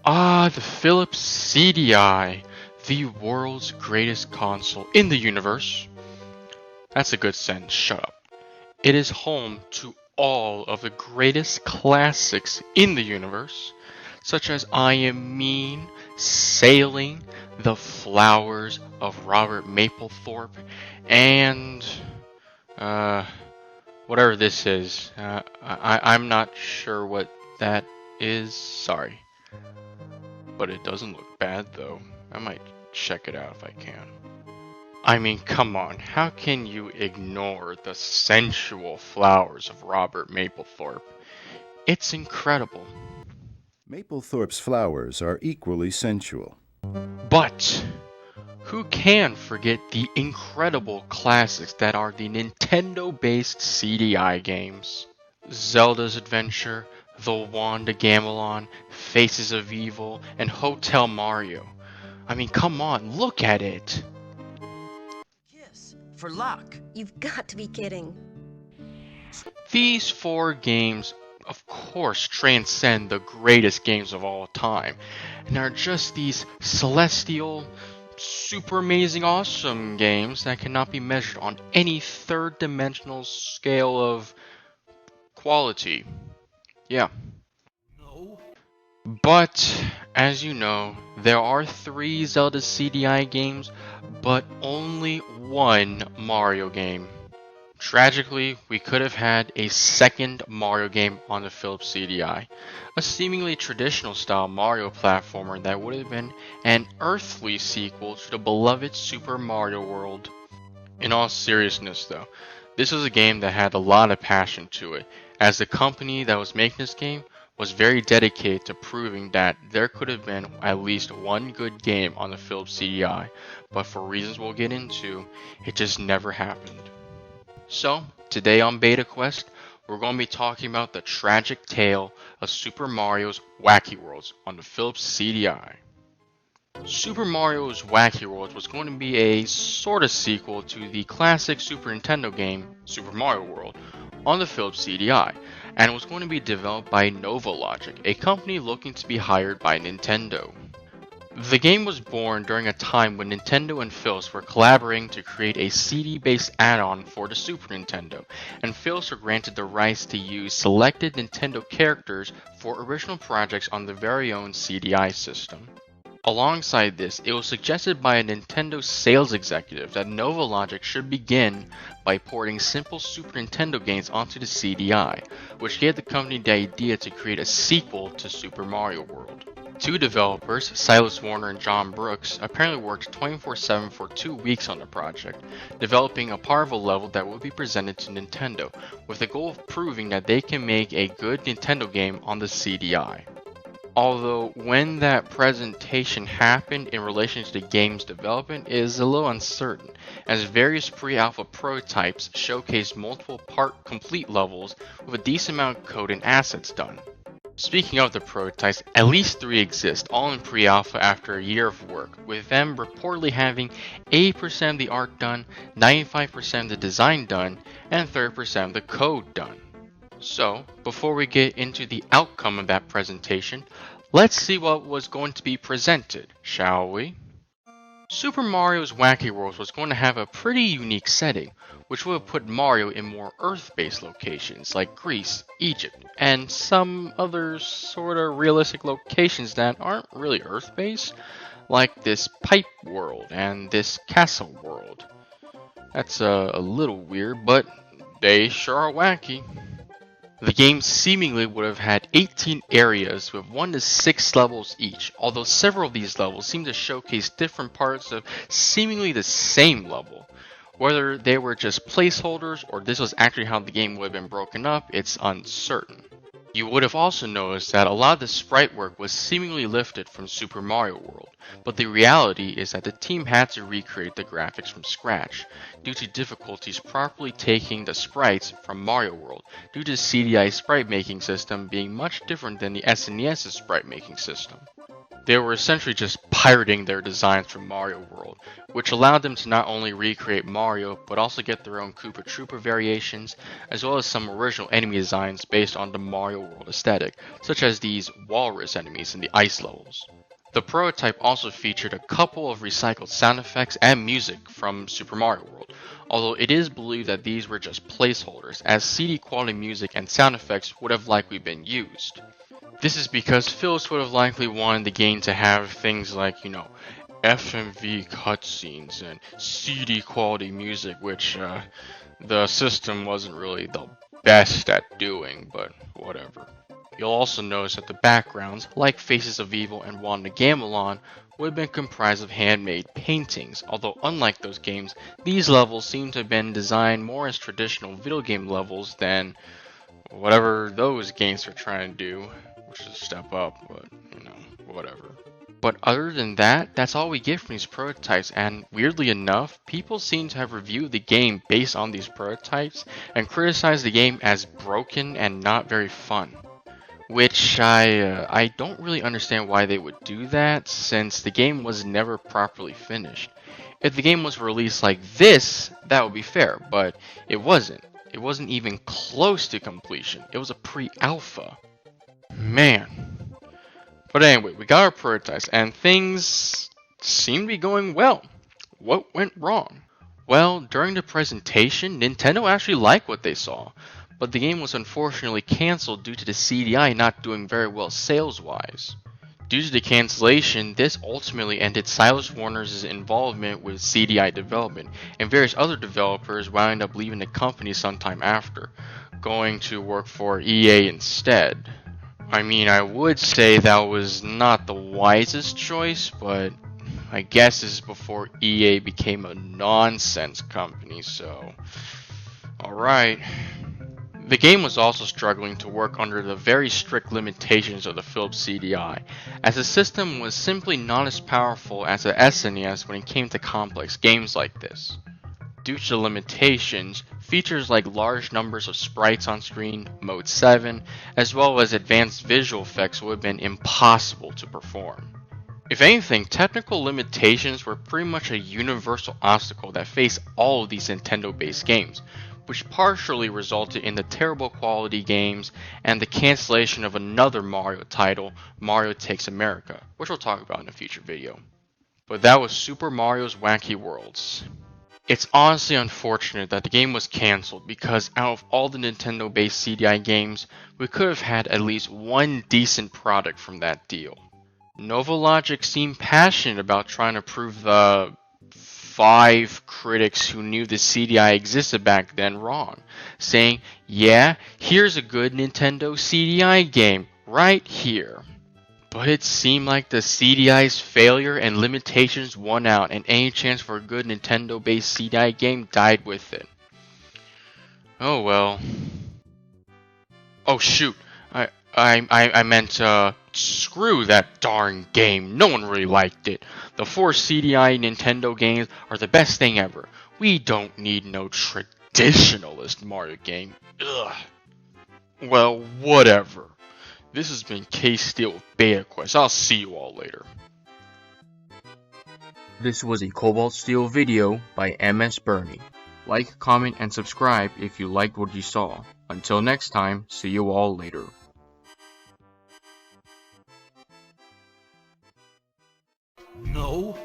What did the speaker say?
Ah, the Phillips CD-I, the world's greatest console in the universe. That's a good sentence, shut up. It is home to all of the greatest classics in the universe, such as I Am Mean, Sailing, The Flowers of Robert Mapplethorpe, and, uh, whatever this is. I'm not sure what that is, sorry. But it doesn't look bad though. I might check it out if I can. I mean, come on, how can you ignore the sensual flowers of Robert Mapplethorpe? It's incredible. Mapplethorpe's flowers are equally sensual. But who can forget the incredible classics that are the Nintendo-based CDI games? Zelda's Adventure, The Wand of Gamelon, Faces of Evil, and Hotel Mario. I mean, come on, look at it! Kiss for luck. You've got to be kidding. These four games, of course, transcend the greatest games of all time, and are just these celestial, super amazing, awesome games that cannot be measured on any third-dimensional scale of quality. Yeah. No. But, as you know, there are 3 Zelda CDI games, but only one Mario game. Tragically, we could have had a second Mario game on the Philips CD-I, a seemingly traditional style Mario platformer that would have been an earthly sequel to the beloved Super Mario World. In all seriousness though, this was a game that had a lot of passion to it, as the company that was making this game was very dedicated to proving that there could have been at least one good game on the Philips CD-I, but for reasons we'll get into, it just never happened. So, today on Beta Quest, we're going to be talking about the tragic tale of Super Mario's Wacky Worlds on the Philips CD-I. Super Mario's Wacky Worlds was going to be a sort of sequel to the classic Super Nintendo game Super Mario World on the Philips CD-I, and was going to be developed by Nova Logic, a company looking to be hired by Nintendo. The game was born during a time when Nintendo and Philips were collaborating to create a CD-based add-on for the Super Nintendo, and Philips were granted the rights to use selected Nintendo characters for original projects on their very own CDI system. Alongside this, it was suggested by a Nintendo sales executive that Nova Logic should begin by porting simple Super Nintendo games onto the CDI, which gave the company the idea to create a sequel to Super Mario World. 2 developers, Silas Warner and John Brooks, apparently worked 24/7 for 2 weeks on the project, developing a powerful level that would be presented to Nintendo, with the goal of proving that they can make a good Nintendo game on the CDI. Although when that presentation happened in relation to the game's development is a little uncertain, as various pre-alpha prototypes showcased multiple part complete levels with a decent amount of code and assets done. Speaking of the prototypes, at least 3 exist, all in pre-alpha after a year of work, with them reportedly having 80% of the art done, 95% of the design done, and 30% of the code done. So, before we get into the outcome of that presentation, let's see what was going to be presented, shall we? Super Mario's Wacky Worlds was going to have a pretty unique setting, which would have put Mario in more Earth-based locations like Greece, Egypt, and some other sorta realistic locations that aren't really Earth-based, like this pipe world and this castle world. That's a little weird, but they sure are wacky. The game seemingly would have had 18 areas with 1 to 6 levels each, although several of these levels seem to showcase different parts of seemingly the same level. Whether they were just placeholders or this was actually how the game would have been broken up, it's uncertain. You would have also noticed that a lot of the sprite work was seemingly lifted from Super Mario World, but the reality is that the team had to recreate the graphics from scratch, due to difficulties properly taking the sprites from Mario World, due to the CDI sprite making system being much different than the SNES's sprite making system. They were essentially just pirating their designs from Mario World, which allowed them to not only recreate Mario, but also get their own Koopa Troopa variations, as well as some original enemy designs based on the Mario World aesthetic, such as these walrus enemies in the ice levels. The prototype also featured a couple of recycled sound effects and music from Super Mario World, although it is believed that these were just placeholders, as CD quality music and sound effects would have likely been used. This is because Phillips would have likely wanted the game to have things like, FMV cutscenes and CD quality music, which the system wasn't really the best at doing, but whatever. You'll also notice that the backgrounds, like Faces of Evil and Wanda Gamelon, would have been comprised of handmade paintings, although unlike those games, these levels seem to have been designed more as traditional video game levels than whatever those games were trying to do, which is a step up, but whatever. But other than that, that's all we get from these prototypes, and weirdly enough, people seem to have reviewed the game based on these prototypes and criticized the game as broken and not very fun. Which I don't really understand why they would do that, since the game was never properly finished. If the game was released like this, that would be fair, but it wasn't. It wasn't even close to completion. It was a pre-alpha. Man. But anyway, we got our prototypes, and things seem to be going well. What went wrong? Well, during the presentation, Nintendo actually liked what they saw, but the game was unfortunately cancelled due to the CDI not doing very well sales-wise. Due to the cancellation, this ultimately ended Silas Warner's involvement with CDI development, and various other developers wound up leaving the company sometime after, going to work for EA instead. I mean, I would say that was not the wisest choice, but I guess this is before EA became a nonsense company, so alright. The game was also struggling to work under the very strict limitations of the Phillips CD-I, as the system was simply not as powerful as the SNES when it came to complex games like this. Due to the limitations, features like large numbers of sprites on screen, Mode 7, as well as advanced visual effects would have been impossible to perform. If anything, technical limitations were pretty much a universal obstacle that faced all of these Nintendo-based games, which partially resulted in the terrible quality games and the cancellation of another Mario title, Mario Takes America, which we'll talk about in a future video. But that was Super Mario's Wacky Worlds. It's honestly unfortunate that the game was cancelled because out of all the Nintendo-based CDI games, we could have had at least one decent product from that deal. Novalogic seemed passionate about trying to prove the 5 critics who knew the CDI existed back then wrong, saying, yeah, here's a good Nintendo CDI game, right here. But it seemed like the CDI's failure and limitations won out, and any chance for a good Nintendo-based CDI game died with it. Oh well. Oh shoot, I meant, screw that darn game, no one really liked it. The 4 CDI Nintendo games are the best thing ever. We don't need no traditionalist Mario game. Ugh. Well, whatever. This has been K-Steel with Beta Quest. I'll see you all later. This was a Kobalt Steel video by MS Bernie. Like, comment, and subscribe if you liked what you saw. Until next time, see you all later. No.